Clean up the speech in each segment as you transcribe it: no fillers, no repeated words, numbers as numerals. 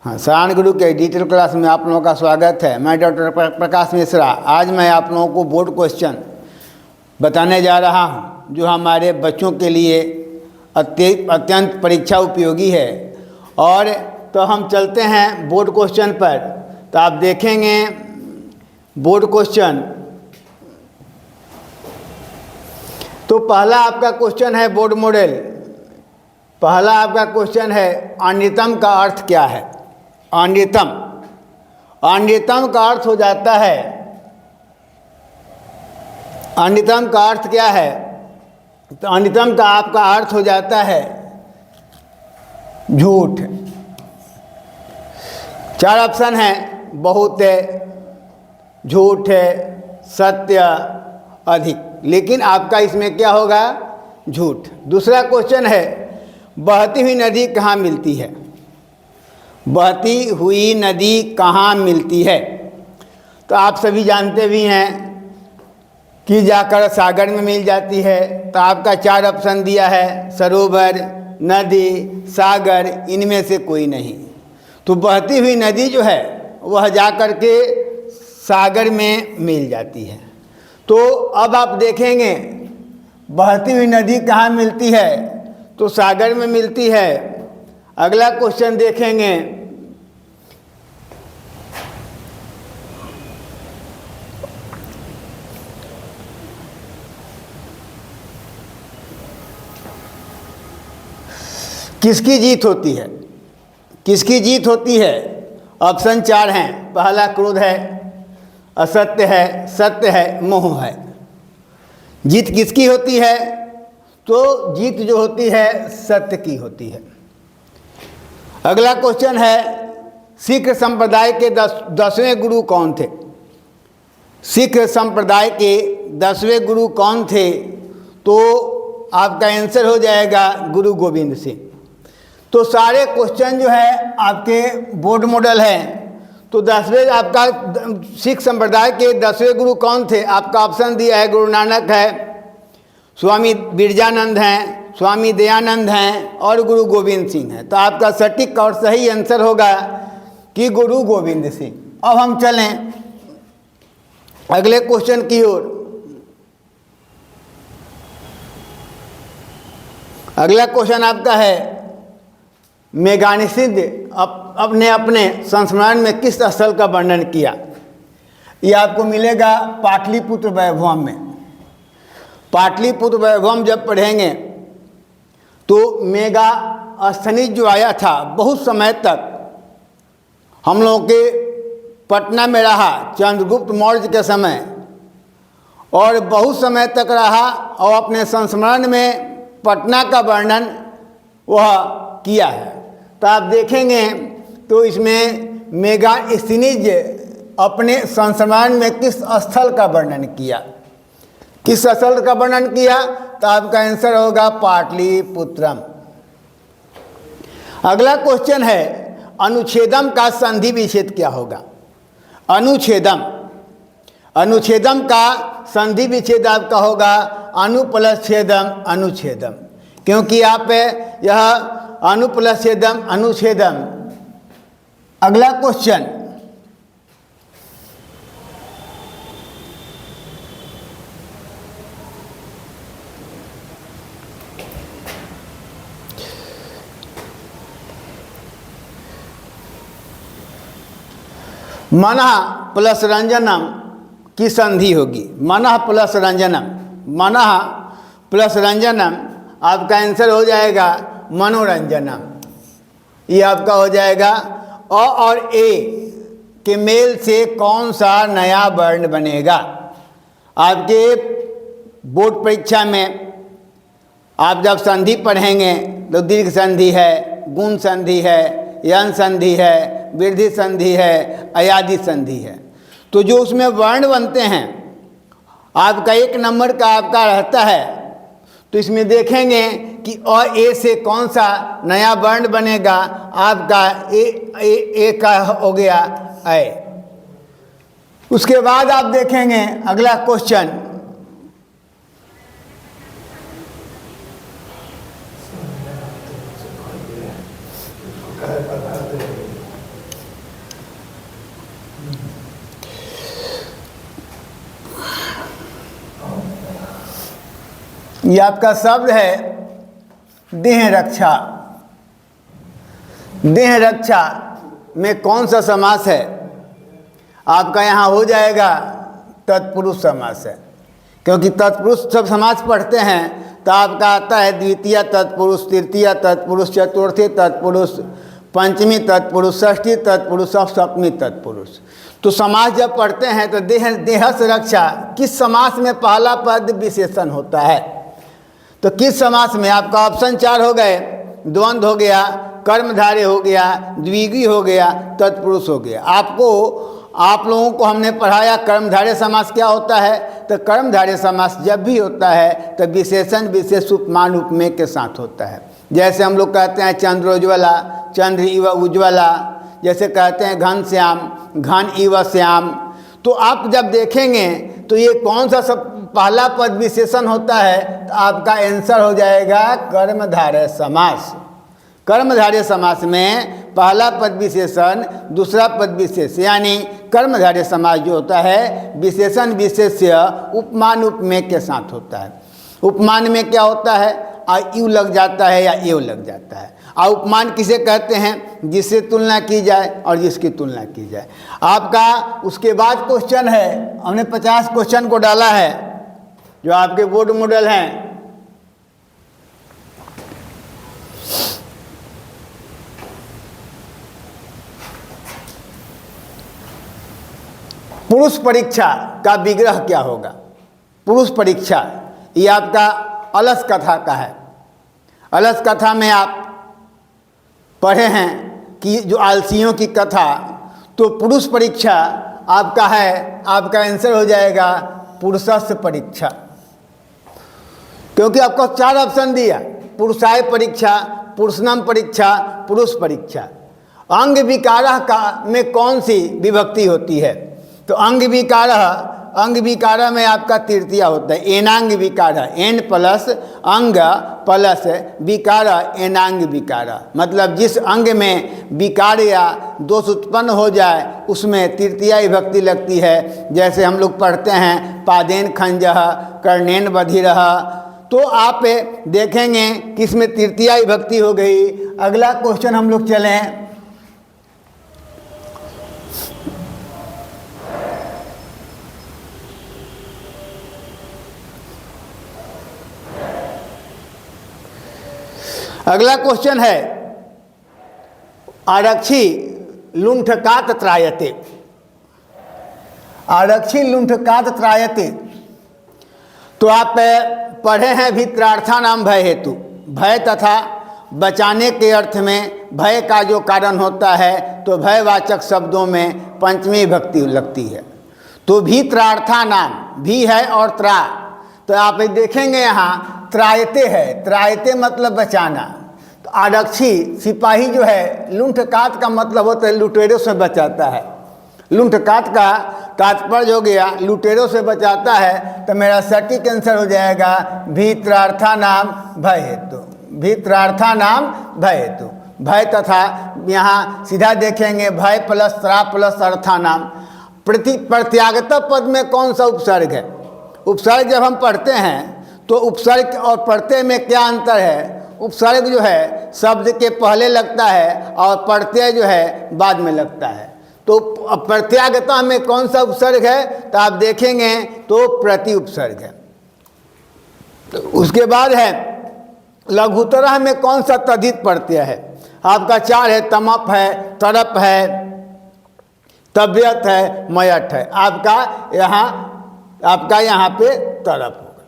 हाँ, सराहन गुरु के digital class में आप लोगों का स्वागत है। मैं डॉक्टर प्रकाश मिश्रा। आज मैं आप लोगों को बोर्ड क्वेश्चन बताने जा रहा हूँ जो हमारे बच्चों के लिए अत्यंत परीक्षा उपयोगी है। और तो हम चलते हैं बोर्ड क्वेश्चन पर। तो आप देखेंगे बोर्ड क्वेश्चन, तो पहला आपका क्वेश्चन है बोर्ड मॉडल। पहला आपका क्वेश्चन है अन्यतम का अर्थ क्या है। अन्यतम का अर्थ हो जाता है, अन्यतम का अर्थ क्या है? तो अन्यतम का आपका अर्थ हो जाता है झूठ। चार ऑप्शन हैं, बहुत है, झूठ है, सत्य, अधिक, लेकिन आपका इसमें क्या होगा? झूठ। दूसरा क्वेश्चन है बहती हुई नदी कहाँ मिलती है। बहती हुई नदी कहाँ मिलती है? तो आप सभी जानते भी हैं कि जाकर सागर में मिल जाती है। तो आपका चार ऑप्शन दिया है, सरोवर, नदी, सागर, इनमें से कोई नहीं। तो बहती हुई नदी जो है वह जाकर के सागर में मिल जाती है। तो अब आप देखेंगे बहती हुई नदी कहाँ मिलती है, तो सागर में मिलती है। अगला क्वेश्चन देखेंगे, किसकी जीत होती है? किसकी जीत होती है? ऑप्शन चार हैं। पहला क्रोध है, असत्य है, सत्य है, मोह है। जीत किसकी होती है? तो जीत जो होती है सत्य की होती है। अगला क्वेश्चन है सिख संप्रदाय के 10वें गुरु कौन थे? सिख संप्रदाय के 10वें गुरु कौन थे? तो आपका आंसर हो जाएगा गुरु गोविंद सिंह। तो सारे क्वेश्चन जो है आपके बोर्ड मॉडल हैं। तो 10वें आपका सिख संप्रदाय के 10वें गुरु कौन थे? आपका ऑप्शन दिया है गुरु नानक है, स्वामी बिरजानंद हैं, स्वामी दयानंद हैं और गुरु गोविंद सिंह हैं। तो आपका सटीक और सही आंसर होगा कि गुरु गोविंद सिंह। अब हम चलें अगले क्वेश्चन की ओर। अगला क्वेश्चन आपका है मेघानिषिद्ध अपने संस्मरण में किस स्थल का वर्णन किया? यह आपको मिलेगा पाटलिपुत्र वैभवम में। पाटलिपुत्र वैभवम जब पढ़ेंगे तो मेघास्थनीज जो आया था बहुत समय तक हम लोगों के पटना में रहा चंद्रगुप्त मौर्य के समय, और बहुत समय तक रहा और अपने संस्मरण में पटना का वर्णन वह किया है। तो आप देखेंगे तो इसमें मेघास्थनीज अपने संस्मरण में किस स्थल का वर्णन किया, किस स्थल का वर्णन किया? तो आपका आंसर होगा पाटलिपुत्रम। अगला क्वेश्चन है अनुच्छेदम का संधि विच्छेद क्या होगा? अनुच्छेदम का संधि विच्छेद आपका होगा अनु प्लस छेदम अनुच्छेदम, क्योंकि आप यह अनु प्लस छेदम अनुच्छेदम। अगला क्वेश्चन मनः प्लस रंजनम की संधि होगी। मनः प्लस रंजनम, मनः प्लस रंजनम आपका आंसर हो जाएगा मनोरंजनम। ये आपका हो जाएगा। अ और ए के मेल से कौन सा नया वर्ण बनेगा? आपके बोर्ड परीक्षा में आप जब संधि पढ़ेंगे तो दीर्घ संधि है, गुण संधि है, यन संधि है, वृद्धि संधि है, अयादि संधि है। तो जो उसमें वर्ण बनते हैं आपका 1 नंबर का आपका रहता है। तो इसमें देखेंगे कि अ ए से कौन सा नया वर्ण बनेगा? आपका ए का हो गया ए। उसके बाद आप देखेंगे अगला क्वेश्चन, ये आपका शब्द है देह रक्षा। देह रक्षा में कौन सा समास है? आपका यहाँ हो जाएगा तत्पुरुष समास है, क्योंकि तत्पुरुष सब समास पढ़ते हैं तो आपका आता है द्वितीय तत्पुरुष, तृतीय तत्पुरुष, चतुर्थी तत्पुरुष, पंचमी तत्पुरुष, षष्ठी तत्पुरुष और सप्तमी तत्पुरुष। तो समास जब पढ़ते हैं तो देहस रक्षा किस समास में पहला पद विशेषण होता है? तो किस समास में? आपका ऑप्शन 4 हो गए, द्वंद्व हो गया, कर्मधारय हो गया, द्विगु हो गया, तत्पुरुष हो गया। आप लोगों को हमने पढ़ाया कर्मधारय समास क्या होता है। तो कर्मधारय समास जब भी होता है तो विशेषण विशेष उपमान उपमेय के साथ होता है। जैसे हम लोग कहते हैं चंद्रोज्ज्वला, चंद्र इव उज्ज्वला, जैसे कहते हैं घनश्याम, घन इव श्याम। तो आप जब देखेंगे तो ये कौन सा सब पहला पद विशेषण होता है, तो आपका आंसर हो जाएगा कर्मधारय समास। कर्मधारय समास में पहला पद विशेषण, दूसरा पद विशेष, यानी कर्मधारय समास जो होता है विशेषण विशेष्य उपमान उपमेय के साथ होता है। उपमान में क्या होता है? यू लग जाता है या एव लग जाता है। और उपमान किसे कहते हैं? जिससे तुलना की जाए और जिसकी तुलना की जाए। आपका उसके बाद क्वेश्चन है, हमने 50 क्वेश्चन को डाला है जो आपके बोर्ड मॉडल हैं। पुरुष परीक्षा का विग्रह क्या होगा? पुरुष परीक्षा ये आपका अलस कथा का है। अलस कथा में आप पढ़े हैं कि जो आलसियों की कथा, तो पुरुष परीक्षा आपका है, आपका आंसर हो जाएगा पुरुषस्थ परीक्षा, क्योंकि आपको 4 ऑप्शन दिया, पुरुषाय परीक्षा, पुरुषनम परीक्षा, पुरुष परीक्षा। अंग विकारः का में कौन सी विभक्ति होती है? तो अंग विकारः में आपका तृतीया होता है, एनांग विकारः, एन प्लस अंग प्लस विकारः, एनांग विकारः। मतलब जिस अंग में विकार या दोष उत्पन्न हो जाए उसमें तृतीया विभक्ति लगती है। जैसे हम लोग पढ़ते हैं पादेन खंजः, कर्णेन बधिरः। तो आप देखेंगे कि इसमें तृतीया विभक्ति हो गई। अगला क्वेश्चन हम लोग चलें। अगला क्वेश्चन है आरक्षी लुंठकात त्रायते। आरक्षी लुंठकात त्रायते, तो आप पढ़े हैं भित्रार्थानाम भय हेतु। भय तथा बचाने के अर्थ में भय का जो कारण होता है तो भयवाचक शब्दों में पंचमी विभक्ति लगती है। तो भित्रार्थानाम, भी है और त्रा, तो आप देखेंगे यहाँ त्रायते है, त्रायते मतलब बचाना। तो आरक्षी सिपाही जो है, लुंठकात का मतलब होता है लुटेरों से बचाता है। लुंठकात का तात्पर्य हो गया लुटेरों से बचाता है। तो मेरा सटीक आंसर हो जाएगा भित्रार्थानाम भय हेतु। भित्रार्थानाम भय हेतु, भय तथा यहाँ सीधा देखेंगे भय प्लस त्रा प्लस अर्थानाम। प्रत्यागत पद में कौन सा उपसर्ग है? उपसर्ग जब हम पढ़ते हैं तो उपसर्ग और प्रत्यय में क्या अंतर है? उपसर्ग जो है शब्द के पहले लगता है और प्रत्यय जो है बाद में लगता है। तो प्रत्यागता में कौन सा उपसर्ग है? तो आप देखेंगे तो प्रति उपसर्ग है। तो उसके बाद है लघुतरह में कौन सा तद्धित प्रत्यय है? आपका 4 है, तमप है, तरप है, तबियत है, मयठ है। आपका यहाँ पे तरप होगा।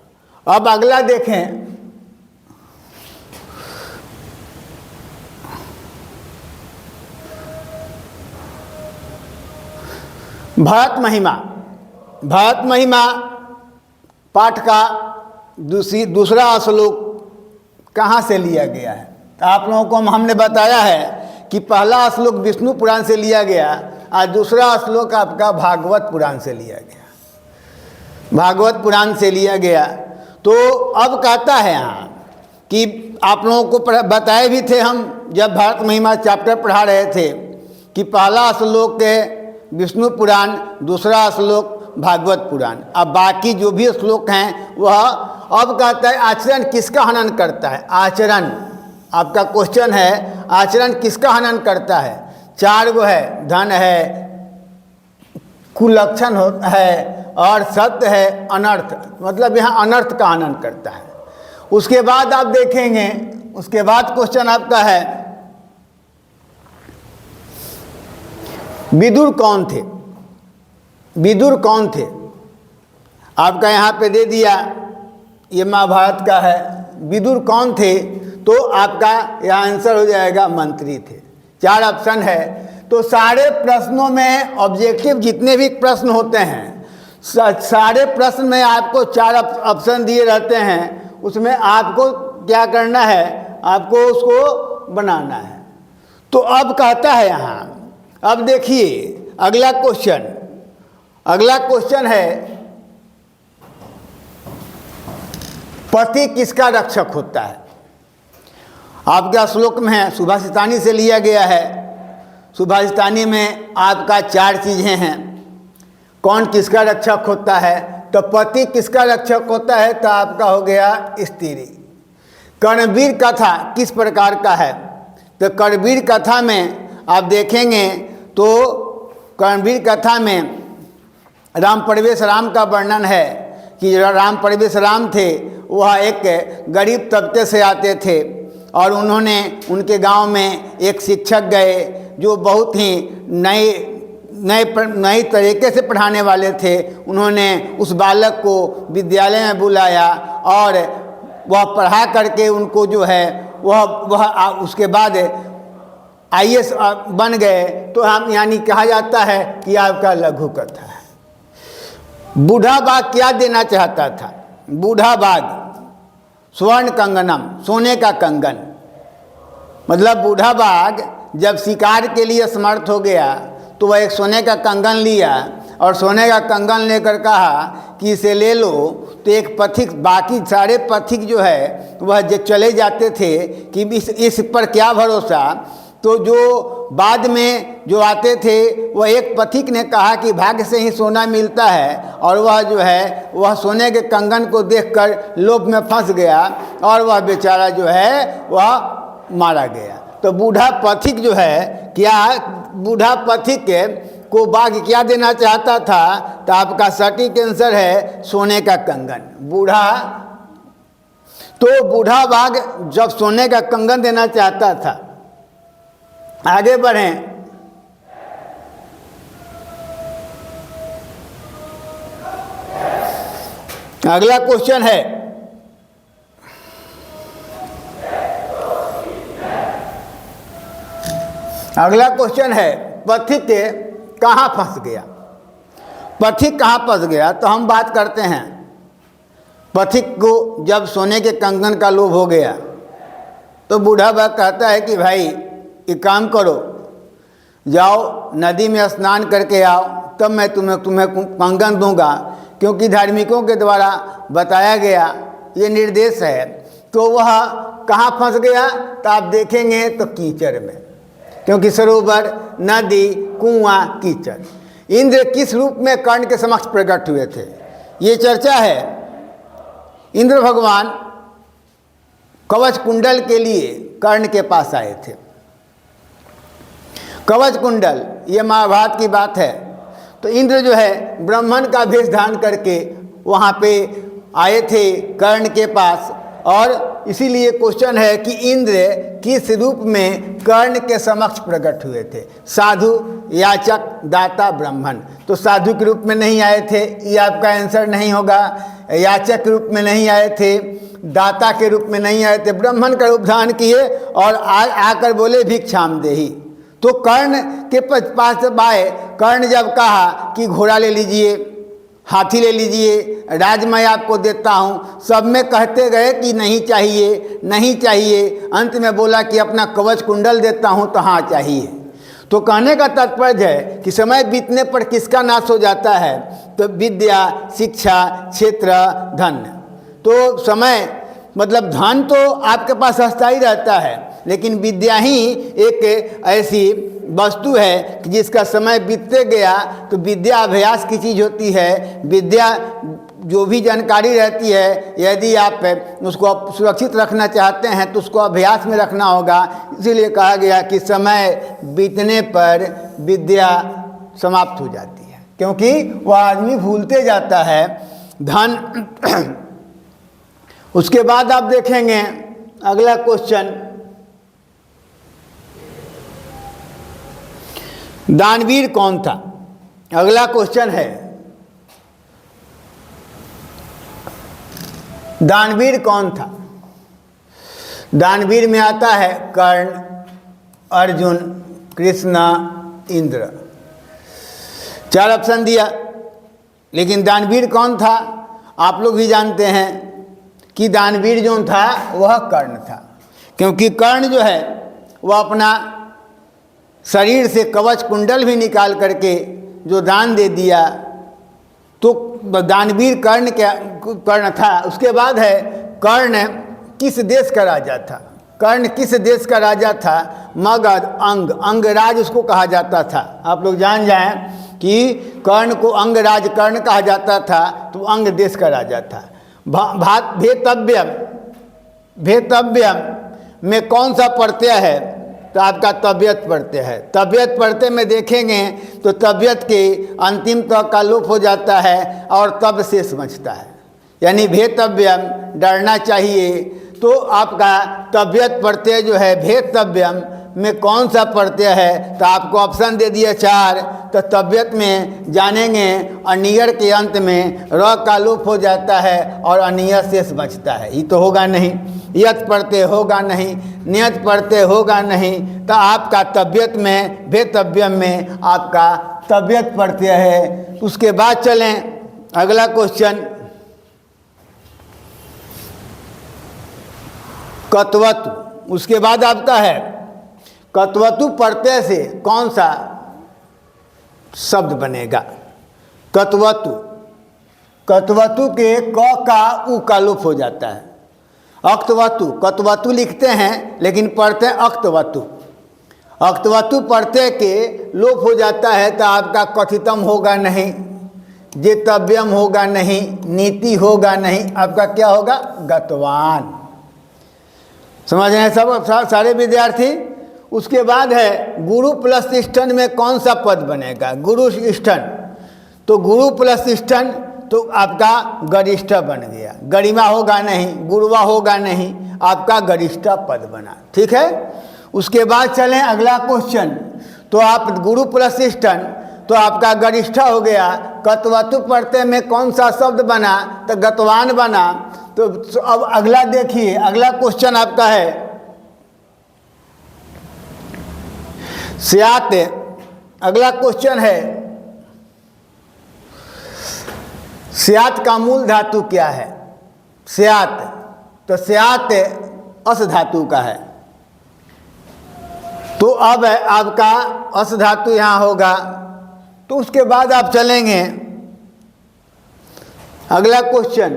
अब अगला देखें, भरत महिमा। भरत महिमा पाठ का दूसरा श्लोक कहाँ से लिया गया है? तो आप लोगों को हमने बताया है कि पहला श्लोक विष्णु पुराण से लिया गया और दूसरा श्लोक आपका भागवत पुराण से लिया गया। भागवत पुराण से लिया गया। तो अब कहता है यहाँ कि आप लोगों को बताए भी थे हम जब भारत महिमा चैप्टर पढ़ा रहे थे कि पहला श्लोक विष्णु पुराण, दूसरा श्लोक भागवत पुराण। अब बाकी जो भी श्लोक हैं वह अब कहता है आचरण किसका हनन करता है। आचरण, आपका क्वेश्चन है आचरण किसका हनन करता है। 4 गो है, धन है, कुलक्षण है और सत्य है, अनर्थ, मतलब यहाँ अनर्थ का हनन करता है। उसके बाद आप देखेंगे, उसके बाद क्वेश्चन आपका है विदुर कौन थे। विदुर कौन थे आपका यहाँ पे दे दिया, ये महाभारत का है। विदुर कौन थे, तो आपका यह आंसर हो जाएगा मंत्री थे। 4 ऑप्शन है। तो सारे प्रश्नों में ऑब्जेक्टिव जितने भी प्रश्न होते हैं, सारे प्रश्न में आपको 4 ऑप्शन दिए रहते हैं, उसमें आपको क्या करना है, आपको उसको बनाना है। तो अब कहता है यहाँ, अब देखिए अगला क्वेश्चन, अगला क्वेश्चन है पति किसका रक्षक होता है। आपका श्लोक में है, सुभाषितानी से लिया गया है। सुभाषितानी में आपका 4 चीज़ें हैं। कौन किसका रक्षक होता है, तो पति किसका रक्षक होता है, तो आपका हो गया स्त्री। कर्णवीर कथा किस प्रकार का है, तो कर्णवीर कथा में आप देखेंगे तो कर्णवीर कथा में राम परवेश राम का वर्णन है कि राम परवेश राम थे, वह एक गरीब तबके से आते थे और उन्होंने उनके गांव में एक शिक्षक गए जो बहुत ही नए तरीके से पढ़ाने वाले थे। उन्होंने उस बालक को विद्यालय में बुलाया और वह पढ़ा करके उनको जो है वह उसके बाद IAS बन गए। तो हम यानी कहा जाता है कि आपका लघु कथा है। बूढ़ा बाघ क्या देना चाहता था, बूढ़ा बाघ स्वर्ण कंगनम, सोने का कंगन, मतलब बूढ़ा बाघ जब शिकार के लिए समर्थ हो गया तो वह एक सोने का कंगन लिया और सोने का कंगन लेकर कहा कि इसे ले लो। तो एक पथिक, बाकी सारे पथिक जो है वह जो चले जाते थे कि इस पर क्या भरोसा। तो जो बाद में जो आते थे वह एक पथिक ने कहा कि भाग्य से ही सोना मिलता है, और वह जो है वह सोने के कंगन को देखकर लोभ में फंस गया और वह बेचारा जो है वह मारा गया। तो बूढ़ा पथिक जो है क्या, बूढ़ा पथिक को बाघ क्या देना चाहता था, तो आपका सटीक आंसर है सोने का कंगन। बूढ़ा, तो बूढ़ा बाघ जब सोने का कंगन देना चाहता था। आगे बढ़ें, अगला क्वेश्चन है पथिक कहाँ फंस गया। पथिक कहाँ फंस गया, तो हम बात करते हैं पथिक को जब सोने के कंगन का लोभ हो गया तो बूढ़ा बाघ कहता है कि भाई एक काम करो, जाओ नदी में स्नान करके आओ, तब मैं तुम्हें कंगन दूंगा, क्योंकि धार्मिकों के द्वारा बताया गया ये निर्देश है। तो वह कहाँ फंस गया, तो आप देखेंगे तो कीचड़ में, क्योंकि सरोवर, नदी, कुआं, कीचड़। इंद्र किस रूप में कर्ण के समक्ष प्रकट हुए थे, ये चर्चा है। इंद्र भगवान कवच कुंडल के लिए कर्ण के पास आए थे। कवच कुंडल, ये महाभारत की बात है। तो इंद्र जो है ब्राह्मण का वेश धारण करके वहाँ पे आए थे कर्ण के पास, और इसीलिए क्वेश्चन है कि इंद्र किस रूप में कर्ण के समक्ष प्रकट हुए थे। साधु, याचक, दाता, ब्राह्मण। तो साधु के रूप में नहीं आए थे, ये आपका आंसर नहीं होगा। याचक के रूप में नहीं आए थे, दाता के रूप में नहीं आए थे, ब्राह्मण का रूप धारण किए और आकर बोले भिक्षाम देहि। तो कर्ण के पास जब आए, कर्ण जब कहा कि घोड़ा ले लीजिए, हाथी ले लीजिए, राज मैं आपको देता हूँ, सब में कहते गए कि नहीं चाहिए, नहीं चाहिए। अंत में बोला कि अपना कवच कुंडल देता हूँ, तो हाँ चाहिए। तो कहने का तात्पर्य है कि समय बीतने पर किसका नाश हो जाता है, तो विद्या, शिक्षा, क्षेत्र, धन। तो समय मतलब धन तो आपके पास अस्थायी रहता है, लेकिन विद्या ही एक ऐसी वस्तु है कि जिसका समय बीतते गया तो विद्या अभ्यास की चीज़ होती है। विद्या जो भी जानकारी रहती है, यदि आप उसको सुरक्षित रखना चाहते हैं तो उसको अभ्यास में रखना होगा। इसीलिए कहा गया कि समय बीतने पर विद्या समाप्त हो जाती है, क्योंकि वह आदमी भूलते जाता है धन। उसके बाद आप देखेंगे अगला क्वेश्चन, दानवीर कौन था? अगला क्वेश्चन है दानवीर कौन था? दानवीर में आता है कर्ण, अर्जुन, कृष्ण, इंद्र। 4 ऑप्शन दिया, लेकिन दानवीर कौन था? आप लोग भी जानते हैं कि दानवीर जो था वह कर्ण था, क्योंकि कर्ण जो है वह अपना शरीर से कवच कुंडल भी निकाल करके जो दान दे दिया, तो दानवीर कर्ण था। उसके बाद है कर्ण किस देश का राजा था? कर्ण किस देश का राजा था? मगध, अंगराज उसको कहा जाता था। आप लोग जान जाएं कि कर्ण को अंगराज कर्ण कहा जाता था, तो अंग देश का राजा था। भेतव्यम में कौन सा प्रत्यय है? तो आपका तबियत प्रत्यय है। तबियत प्रत्यय में देखेंगे तो तबियत के अंतिम तक का लोप हो जाता है और तब शेष बचता है, यानी भेतव्यम डरना चाहिए। तो आपका तबियत प्रत्यय जो है भेतव्यम में कौन सा प्रत्यय है? तो आपको ऑप्शन दे दिया 4। तो तबियत में जानेंगे अनियर के अंत में र का लोप हो जाता है और अनियर शेष बचता है। ये तो होगा नहीं, यत प्रत्यय होगा नहीं, नियत प्रत्यय होगा नहीं। तो आपका तबियत में भेतव्यम में आपका तबियत प्रत्यय है। उसके बाद चलें अगला क्वेश्चन, कत्वतु। उसके बाद आपका है कत्वतु प्रत्यय से कौन सा शब्द बनेगा? कत्वतु, कत्वतु के क का उ का लोप हो जाता है। अक्तवतु, कत्वतु लिखते हैं लेकिन पढ़ते हैं अक्तवतु। अक्तवतु प्रत्यय के लोप हो जाता है तो आपका कथितम होगा नहीं, जेतव्यम होगा नहीं, नीति होगा नहीं, आपका क्या होगा? गतवान। समझ रहे हैं सब सारे विद्यार्थी? उसके बाद है गुरु प्लस इष्टन में कौन सा पद बनेगा? गुरु इष्टन। तो गुरु प्लस इष्टन तो आपका गरिष्ठ बन गया, गरिमा होगा नहीं, गुरुवा होगा नहीं, आपका गरिष्ठ पद बना। ठीक है। उसके बाद चलें अगला क्वेश्चन। तो आप गुरु प्लस इष्टन तो आपका गरिष्ठ हो गया। कत्वतु प्रत्यय में कौन सा शब्द बना? तो गतवान बना। तो अब अगला देखिए, अगला क्वेश्चन आपका है स्यात। अगला क्वेश्चन है स्यात का मूल धातु क्या है? स्यात, तो स्यात अस धातु का है। तो अब आपका अस धातु यहाँ होगा। तो उसके बाद आप चलेंगे अगला क्वेश्चन,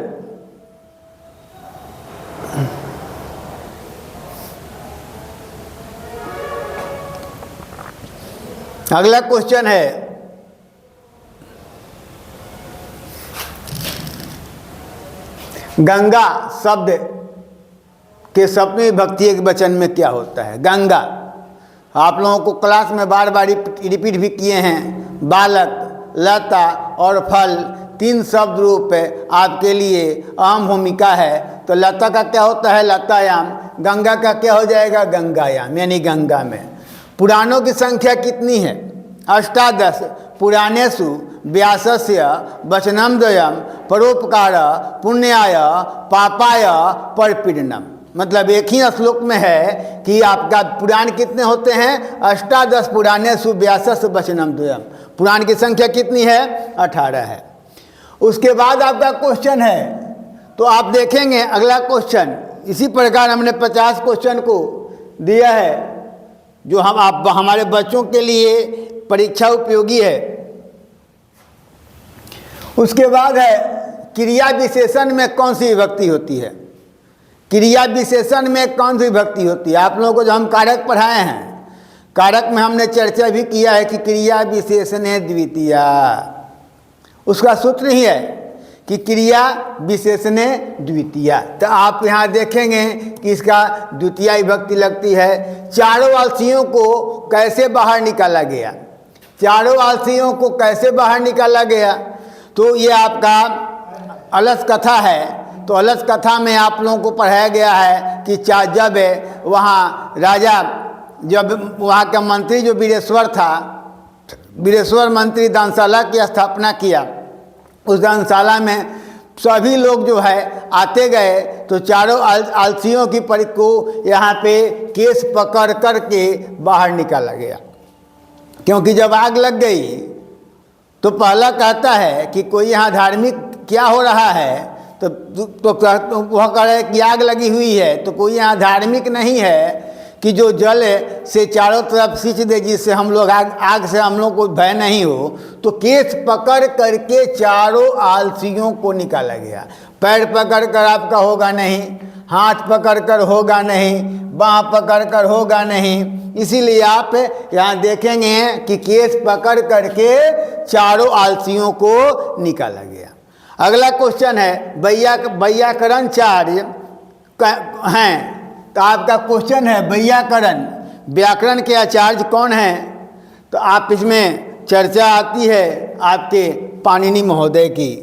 अगला क्वेश्चन है गंगा शब्द के सप्तमी विभक्ति एक वचन में क्या होता है? गंगा। आप लोगों को क्लास में बार बार रिपीट भी किए हैं। बालक, लता और फल 3 शब्द रूप आपके लिए अहम भूमिका है। तो लता का क्या होता है? लतायाम। गंगा का क्या हो जाएगा? गंगायाम, यानी गंगा में। पुराणों की संख्या कितनी है? 18। पुराणेषु व्यासस्य वचनम द्वयम परोपकार पुण्याय पापाय परपीडनम। मतलब एक ही श्लोक में है कि आपका पुराण कितने होते हैं? 18 पुराणेषु व्यासस्य वचनम द्वयम। पुराण की संख्या कितनी है? 18 है। उसके बाद आपका क्वेश्चन है, तो आप देखेंगे अगला क्वेश्चन। इसी प्रकार हमने 50 क्वेश्चन को दिया है जो हमारे बच्चों के लिए परीक्षा उपयोगी है। उसके बाद है क्रिया विशेषण में कौन सी विभक्ति होती है? क्रिया विशेषण में कौन सी विभक्ति होती है? आप लोगों को जो हम कारक पढ़ाए हैं, कारक में हमने चर्चा भी किया है कि क्रिया विशेषण है द्वितीया। उसका सूत्र ही है कि क्रिया विशेषणे द्वितीया। तो आप यहाँ देखेंगे कि इसका द्वितीया विभक्ति लगती है। चारों आलसियों को कैसे बाहर निकाला गया, चारों आलसियों को कैसे बाहर निकाला गया, तो ये आपका अलस कथा है। तो अलस कथा में आप लोगों को पढ़ाया गया है कि जब वहाँ राजा, जब वहाँ का मंत्री जो वीरेश्वर था, वीरेश्वर मंत्री दानशाला की स्थापना किया, उस दानशाला में सभी लोग जो है आते गए, तो चारों आलसियों की परी को यहाँ पे केस पकड़ कर के बाहर निकाला गया। क्योंकि जब आग लग गई तो पहला कहता है कि कोई यहाँ धार्मिक क्या हो रहा है, तो वह कह रहे कि आग लगी हुई है, तो कोई यहाँ धार्मिक नहीं है कि जो जल से चारों तरफ सींच दे, जिससे हम लोग आग से हम लोग को भय नहीं हो। तो केस पकड़ करके चारों आलसियों को निकाला गया। पैर पकड़ कर आपका होगा नहीं, हाथ पकड़ कर होगा नहीं, बाँह पकड़ कर होगा नहीं। इसीलिए आप यहाँ देखेंगे कि केस पकड़ करके चारों आलसियों को निकाला गया। अगला क्वेश्चन है वैयाकरणाचार्य हैं। तो आपका क्वेश्चन है व्याकरण, व्याकरण के आचार्य कौन हैं? तो आप इसमें चर्चा आती है आपके पाणिनि महोदय की।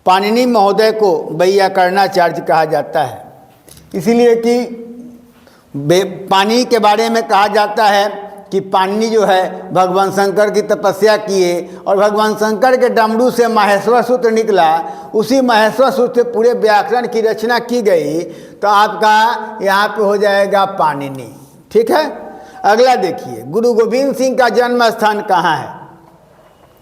पाणिनि महोदय को वैयाकरणाचार्य कहा जाता है, इसलिए कि पाणिनि के बारे में कहा जाता है कि पाणिनि जो है भगवान शंकर की तपस्या किए, और भगवान शंकर के डमरू से माहेश्वर सूत्र निकला, उसी माहेश्वर सूत्र से पूरे व्याकरण की रचना की गई। तो आपका यहाँ पे हो जाएगा पाणिनि। ठीक है। अगला देखिए, गुरु गोविंद सिंह का जन्म स्थान कहाँ है?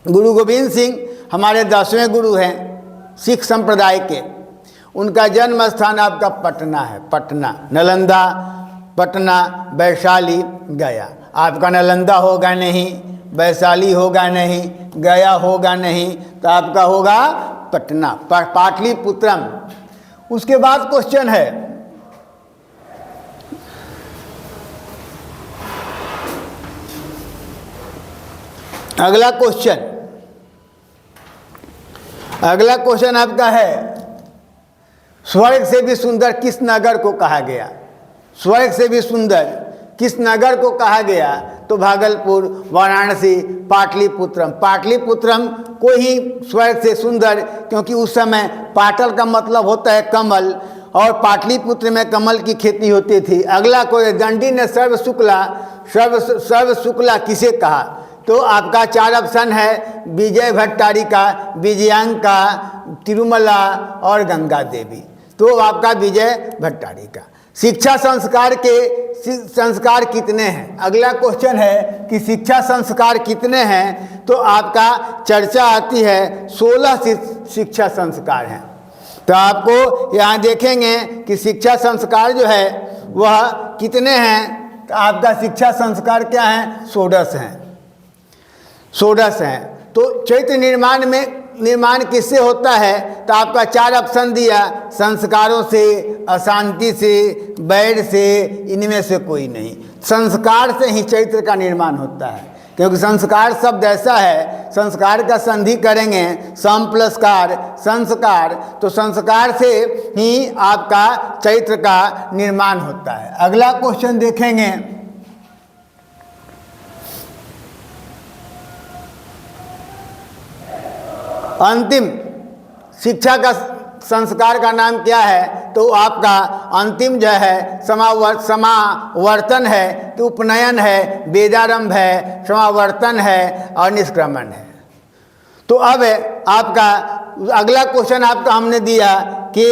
गुरु गोविंद सिंह हमारे 10वें गुरु हैं सिख संप्रदाय के। उनका जन्म स्थान आपका पटना है, पटना, नालंदा, पटना, वैशाली, गया। आपका नालंदा होगा नहीं, वैशाली होगा नहीं, गया होगा नहीं, तो आपका होगा पटना, पाटलिपुत्रम। उसके बाद क्वेश्चन है, अगला क्वेश्चन आपका है, स्वर्ग से भी सुंदर किस नगर को कहा गया? स्वर्ग से भी सुंदर किस नगर को कहा गया? तो भागलपुर, वाराणसी, पाटलिपुत्रम। पाटलिपुत्रम को ही स्वर्ग से सुंदर, क्योंकि उस समय पाटल का मतलब होता है कमल, और पाटलिपुत्र में कमल की खेती होती थी। अगला कोई, दंडी ने सर्व शुक्ला किसे कहा? तो आपका 4 ऑप्शन है, विजय भट्टारिका, विजयांका, तिरुमला और गंगा देवी। तो आपका विजय भट्टारिका। शिक्षा संस्कार कितने हैं? अगला क्वेश्चन है कि शिक्षा संस्कार कितने हैं? तो आपका चर्चा आती है 16 शिक्षा संस्कार हैं। तो आपको यहाँ देखेंगे कि शिक्षा संस्कार जो है वह कितने हैं? तो आपका शिक्षा संस्कार क्या है? 16 हैं, 16 हैं। तो चैत्र निर्माण किससे होता है? तो आपका 4 ऑप्शन दिया, संस्कारों से, अशांति से, बैर से, इनमें से कोई नहीं। संस्कार से ही चैत्र का निर्माण होता है, क्योंकि संस्कार शब्द ऐसा है, संस्कार का संधि करेंगे सम प्लस कार, संस्कार, तो संस्कार से ही आपका चैत्र का निर्माण होता है। अगला क्वेश्चन देखेंगे, अंतिम शिक्षा का संस्कार का नाम क्या है? तो आपका अंतिम जो है समावर्तन है, तो उपनयन है, वेदारंभ है, समावर्तन है और निष्क्रमण है। तो अब आपका अगला क्वेश्चन आपका हमने दिया कि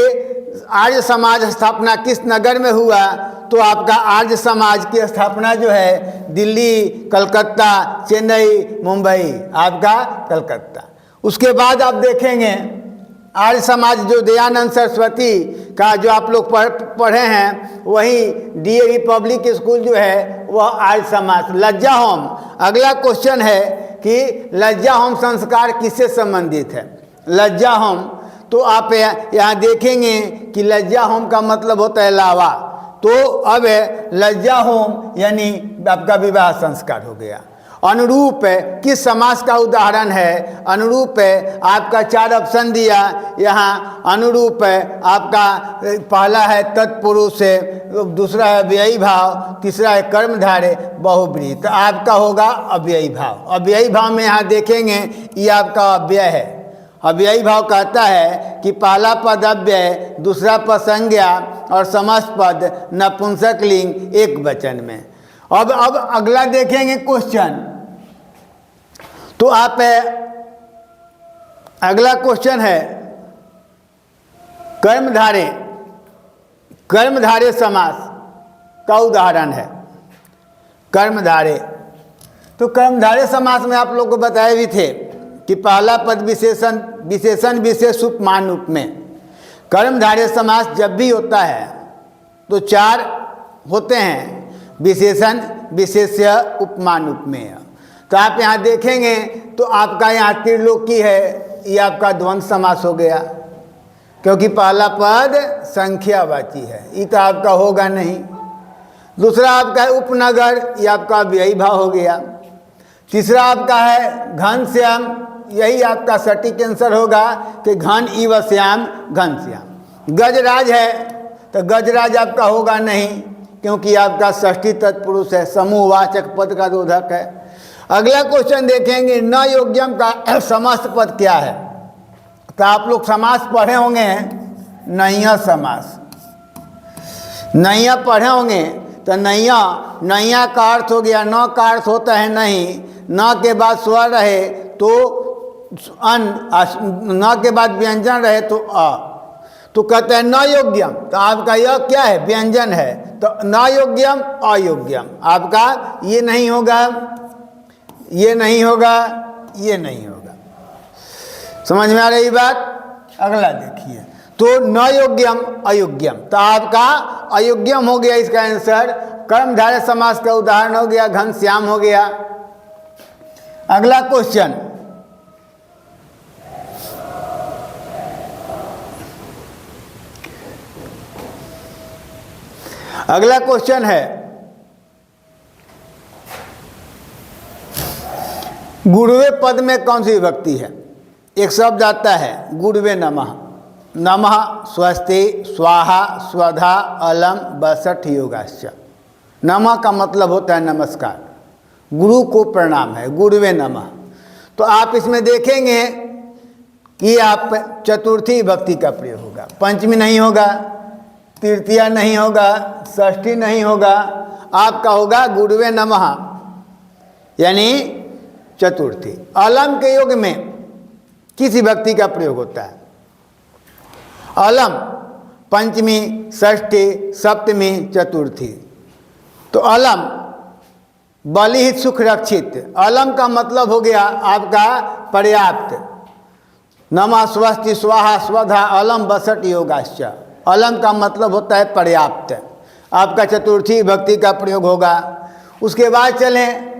आर्य समाज स्थापना किस नगर में हुआ? तो आपका आर्य समाज की स्थापना जो है दिल्ली, कलकत्ता, चेन्नई, मुंबई, आपका कलकत्ता। उसके बाद आप देखेंगे आर्य समाज जो दयानंद सरस्वती का जो आप लोग पढ़े हैं, वही डीएवी पब्लिक स्कूल जो है वह आर्य समाज। लज्जा होम, अगला क्वेश्चन है कि लज्जा होम संस्कार किससे संबंधित है? लज्जा होम, तो आप यहाँ देखेंगे कि लज्जा होम का मतलब होता है लावा। तो अब लज्जा होम यानी आपका विवाह संस्कार हो गया। अनुरूप है किस समास का उदाहरण है? अनुरूप है आपका 4 ऑप्शन दिया, यहाँ अनुरूप है आपका पहला है तत्पुरुष है, दूसरा है अव्ययी भाव, तीसरा है कर्मधारय बहुब्रीहि। तो आपका होगा अव्ययी भाव। अव्ययी भाव में यहाँ देखेंगे ये आपका अव्यय है। अव्ययी भाव कहता है कि पहला पद अव्यय, दूसरा पद संज्ञा और समस्त पद नपुंसक लिंग एक वचन में। अब अगला देखेंगे क्वेश्चन। तो आप अगला क्वेश्चन है कर्मधारय। कर्मधारय समास का उदाहरण है कर्मधारय। तो कर्मधारय समास में आप लोग को बताए भी थे कि पहला पद विशेषण विशेष उपमान रूप में। कर्मधारय समास जब भी होता है तो 4 होते हैं, विशेषण विशेष्य उपमान रूप में। तो आप यहाँ देखेंगे तो आपका यहाँ त्रिलोकी है, ये आपका द्वंद्व समास हो गया, क्योंकि पहला पद संख्यावाची है, ये तो आपका होगा नहीं। दूसरा आपका है उपनगर, ये आपका अव्ययी भाव हो गया। तीसरा आपका है घनश्याम, यही आपका सटीक आंसर होगा कि घन इव श्याम घनश्याम। गजराज है तो गजराज आपका होगा नहीं, क्योंकि आपका षष्ठी तत्पुरुष है, समूहवाचक पद का रोधक है। अगला क्वेश्चन देखेंगे न योग्यम का समस्त पद क्या है? तो आप लोग समास पढ़े होंगे, नैया समास। नैया पढ़े होंगे तो नैया का अर्थ हो गया, न का अर्थ होता है नहीं, न के बाद स्वर रहे तो न के बाद व्यंजन रहे तो अ। तो कहते हैं न योग्यम, तो आपका यह क्या है? व्यंजन है, तो न योग्यम अयोग्यम। आपका ये नहीं होगा, ये नहीं होगा, ये नहीं होगा। समझ में आ रही बात? अगला देखिए, तो न योग्यम अयोग्यम, तो आपका अयोग्यम हो गया इसका आंसर। कर्मधारय समास का उदाहरण हो गया घनश्याम हो गया। अगला क्वेश्चन, अगला क्वेश्चन है गुरुवे पद में कौन सी विभक्ति है? एक शब्द आता है गुरुवे नमः। नमः स्वस्ति स्वाहा स्वधा अलम बसठ योगाश्च। नमः का मतलब होता है नमस्कार, गुरु को प्रणाम है, गुरुवे नमः। तो आप इसमें देखेंगे कि आप चतुर्थी विभक्ति का प्रयोग होगा, पंचमी नहीं होगा, तृतीया नहीं होगा, षष्ठी नहीं होगा, आपका होगा गुरुवे नमः यानी चतुर्थी। अलम के योग में किस विभक्ति का प्रयोग होता है? अलम पंचमी, षष्ठी, सप्तमी, चतुर्थी। तो अलम बलिहित सुख रक्षित, अलम का मतलब हो गया आपका पर्याप्त। नमः स्वस्ति स्वाहा स्वधा अलम बसठ योगाश्च, अलम का मतलब होता है पर्याप्त। आपका चतुर्थी विभक्ति का प्रयोग होगा। उसके बाद चलें,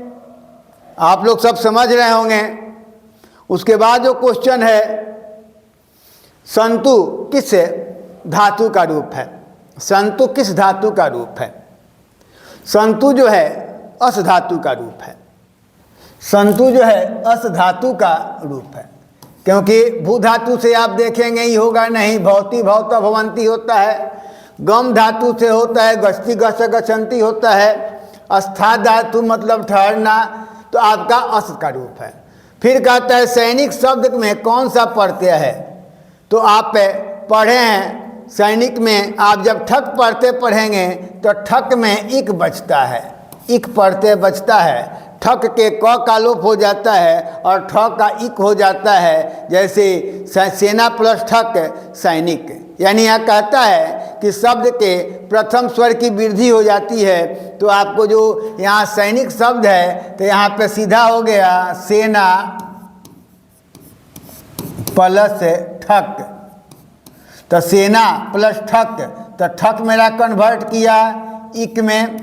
आप लोग सब समझ रहे होंगे। उसके बाद जो क्वेश्चन है संतु किस धातु का रूप है? संतु किस धातु का रूप है? संतु जो है अस धातु का रूप है। संतु जो है अस धातु का रूप है, क्योंकि भू धातु से आप देखेंगे ही होगा नहीं, भवती भवता भवंती होता है। गम धातु से होता है गच्छति गच्छ गच्छन्ति होता है। अस्था धातु मतलब ठहरना, तो आपका अस का रूप है। फिर कहता है सैनिक शब्द में कौन सा प्रत्यय है? तो आप पढ़े हैं सैनिक में, आप जब ठक पढ़ते पढ़ेंगे तो ठक में इक बचता है, इक प्रत्यय बचता है। ठक के क का लोप हो जाता है और ठ का इक हो जाता है, जैसे सेना प्लस ठक सैनिक। यानी यह कहता है कि शब्द के प्रथम स्वर की वृद्धि हो जाती है। तो आपको जो यहाँ सैनिक शब्द है तो यहाँ पे सीधा हो गया सेना प्लस ठक, तो सेना प्लस ठक, तो ठक मेरा कन्वर्ट किया इक में,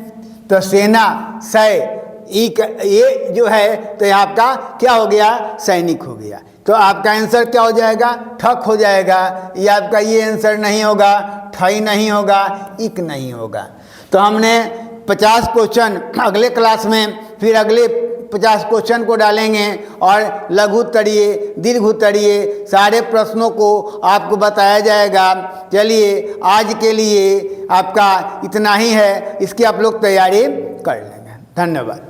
तो सेना सै इक ये जो है तो यहाँ आपका क्या हो गया? सैनिक हो गया। तो आपका आंसर क्या हो जाएगा? ठक हो जाएगा। ये आपका ये आंसर नहीं होगा, ठई नहीं होगा, इक नहीं होगा। तो हमने 50 क्वेश्चन अगले क्लास में, फिर अगले 50 क्वेश्चन को डालेंगे और लघु उत्तरीय, दीर्घ उत्तरीय सारे प्रश्नों को आपको बताया जाएगा। चलिए आज के लिए आपका इतना ही है, इसकी आप लोग तैयारी कर लेंगे। धन्यवाद।